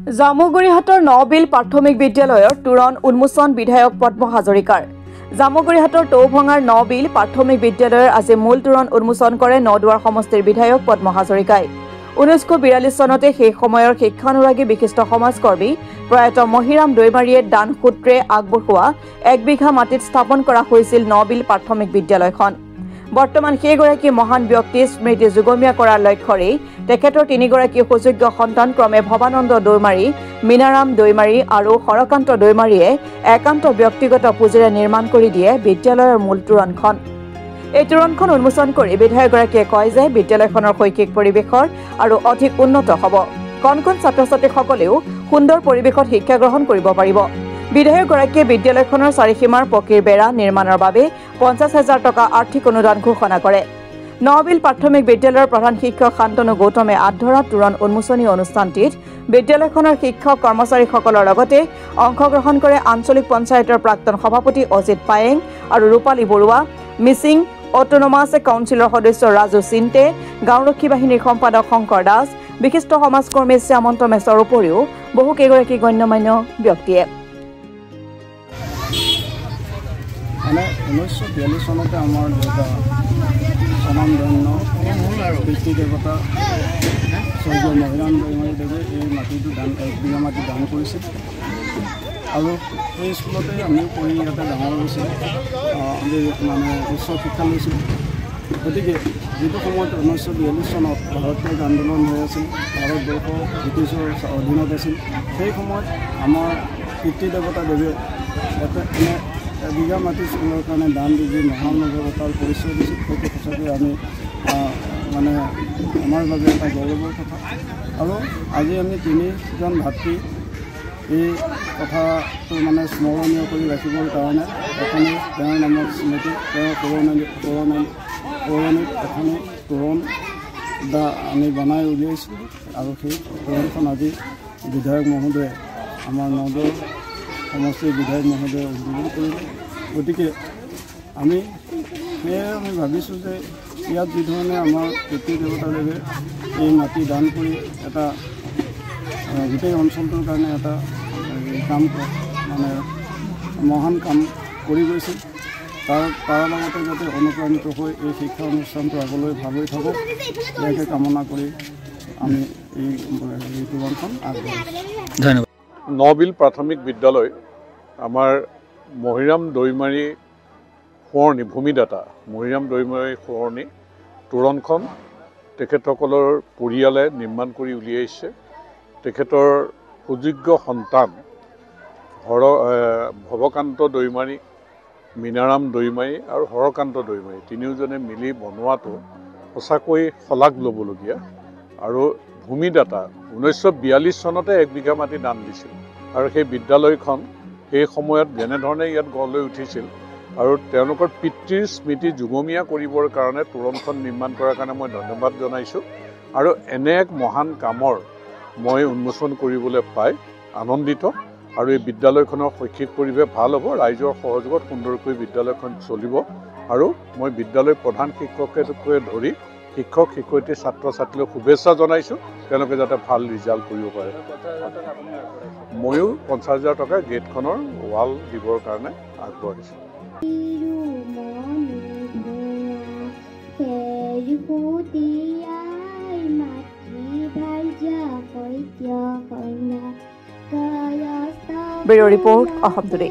জামুগুৰিহাটৰ নবিল প্ৰাথমিক বিদ্যালয়ৰ তোৰণ উন্মোচন বিধায়ক পদ্ম হাজৰিকাৰ। জামুগুৰিহাটৰ টৌভঙাৰ নবিল প্ৰাথমিক বিদ্যালয়ৰ আজি মূল তোৰণ উন্মোচন কৰে নদুৱাৰ সমষ্টিৰ বিধায়ক পদ্ম হাজৰিকাই। 1942 চনতে সেই সময়ৰ শিক্ষানুৰাগী বিশিষ্ট সমাজকৰ্মী প্ৰয়াত মহিৰাম দৈমাৰীয়ে দান সূত্ৰে আগবঢ়োৱা 1 বিঘা মাটিত স্থাপন কৰা হৈছিল নবিল প্ৰাথমিক বিদ্যালয়খন। বৰ্তমান সেইগৰাকী মহান ব্যক্তিৰ স্মৃতি যুগমীয়া কৰাৰ লক্ষ্যৰে তেখেতৰ 3 গৰাকী সুযোগ্য সন্তান ক্ৰমে ভৱানন্দ দৈমাৰী, মীনাৰাম দৈমাৰী আৰু হৰকান্ত দৈমাৰীয়ে একান্ত ব্যক্তিগত পুঁজিৰে নিৰ্মাণ কৰি দিয়ে বিদ্যালয়ৰ মূল তোৰণখন। এই তোৰণখন উন্মোচন কৰি বিধায়কগৰাকীয়ে কয় যে বিদ্যালয়খনৰ শৈক্ষিক পৰিৱেশৰ আৰু অধিক উন্নত হ'ব। কণ কণ ছাত্ৰ-ছাত্ৰীসকলেও সুন্দৰ পৰিৱেশত শিক্ষা গ্ৰহণ কৰিব পাৰিব। বিধায়কগৰাকীয়ে বিদ্যালয়খনৰ চাৰিসীমাৰ পকীৰ বেৰা নিৰ্মাণৰ বাবে 50,000 টকা আৰ্থিক অনুদান ঘোষণা কৰে। নবিল প্ৰাথমিক বিদ্যালয়ৰ প্ৰধান শিক্ষক শান্তনু গৌতমে আধৰা তোৰণ উন্মোচনী অনুষ্ঠানটিত বিদ্যালয়খনৰ শিক্ষক কৰ্মচাৰীসকলৰ লগতে অংশগ্ৰহণ কৰে আঞ্চলিক পঞ্চায়তৰ প্ৰাক্তন সভাপতি অজিত পায়েং আৰু ৰূপালী বৰুৱা, মিচিং অটোনমাছ কাউন্সিলৰ সদস্য ৰাজু চিন্তে, গাঁওৰক্ষী বাহিনীৰ সম্পাদক শংকৰ দাস, বিশিষ্ট সমাজকৰ্মী শ্যামন্ত মেছৰ উপৰিও বহু কেইগৰাকী গণ্যমান্য ব্যক্তিয়ে 1942 চনতে আমাৰ দেউতা স্বনামধন্য পিতৃ দেৱতা স্বৰ্গীয় মহিৰাম দৈমাৰী দেৱে এই মাটিটো 1 বিঘা মাটি দান কৰিছিল আৰু এই স্কুলতে আমি পঢ়ি ইয়াতে ডাঙৰ হৈছিলোঁ, আমি মানে উচ্চ শিক্ষা লৈছিলোঁ। গতিকে যিটো সময়ত 1942 চনত ভাৰতীয় আন্দোলন হৈ আছিল, ভাৰতবৰ্ষ ব্ৰিটিছৰ অধীনত আছিল, সেই সময়ত আমাৰ পিতৃ দেৱতা দেৱে এনে 1 বিঘা মাটি স্কুলৰ কাৰণে দান দি যি মহানগৰতাৰ পৰিচয় দিছিল, সেইটো সঁচাকৈ আমি মানে আমাৰ বাবে এটা গৌৰৱৰ কথা। আৰু আজি আমি 3জন ভাতৃ এই কথাটো মানে স্মৰণীয় কৰি ৰাখিবৰ কাৰণে এখনি তেওঁৰ নামত স্মৃতি, তেওঁৰ পৌৰণিত এখনি তোৰণ আমি বনাই উলিয়াইছোঁ আৰু সেই তোৰণখন আজি বিধায়ক মহোদয়ে আমাৰ নদৰ সমষ্টিৰ বিধায়ক মহোদয়ে উদ্বোধন কৰিলে। গতিকে আমি ভাবিছোঁ যে ইয়াত যিধৰণে আমাৰ পিতৃ দেৱতাদেৱে এই মাটি দান কৰি এটা গোটেই অঞ্চলটোৰ কাৰণে এটা কাম মানে মহান কাম কৰি গৈছিল, তাৰ লগতে যাতে অনুপ্ৰাণিত হৈ এই শিক্ষা অনুষ্ঠানটো আগলৈ ভাল হৈ থাকক, ইয়াকে কামনা কৰি আমি এই তোৰণখন আগবঢ়াইছোঁ। ধন্যবাদ। নবিল প্ৰাথমিক বিদ্যালয় আমাৰ মহিৰাম দৈমাৰী সোঁৱৰণী ভূমিদাতা মহিৰাম দৈমাৰী সোঁৱৰণী তোৰণখন তেখেতসকলৰ পৰিয়ালে নিৰ্মাণ কৰি উলিয়াইছে। তেখেতৰ সুযোগ্য সন্তান ভৱকান্ত দৈমাৰী, মীনাৰাম দৈমাৰী আৰু হৰকান্ত দৈমাৰী তিনিওজনে মিলি বনোৱাটো সঁচাকৈ শলাগ ল'বলগীয়া। আৰু ভূমিদাতা 1942 চনতে 1 বিঘা মাটি দান দিছিল আৰু সেই বিদ্যালয়খন সেই সময়ত যেনেধৰণে ইয়াত গঢ় লৈ উঠিছিল আৰু তেওঁলোকৰ পিতৃৰ স্মৃতি যুগমীয়া কৰিবৰ কাৰণে তোৰণখন নিৰ্মাণ কৰাৰ কাৰণে মই ধন্যবাদ জনাইছোঁ। আৰু এনে এক মহান কামৰ মই উন্মোচন কৰিবলৈ পাই আনন্দিত। আৰু এই বিদ্যালয়খনৰ শৈক্ষিক পৰিৱেশ ভাল হ'ব, ৰাইজৰ সহযোগত সুন্দৰকৈ বিদ্যালয়খন চলিব। আৰু মই বিদ্যালয়ৰ প্ৰধান শিক্ষককে ধৰি শিক্ষক শিক্ষয়িত্ৰী ছাত্ৰ ছাত্ৰীলৈ শুভেচ্ছা জনাইছোঁ, তেওঁলোকে যাতে ভাল ৰিজাল্ট কৰিব পাৰে। ময়ো 50,000 টকা গেটখনৰ ৱাল দিবৰ কাৰণে আগবঢ়াইছোঁ। Bureau' report Assam today.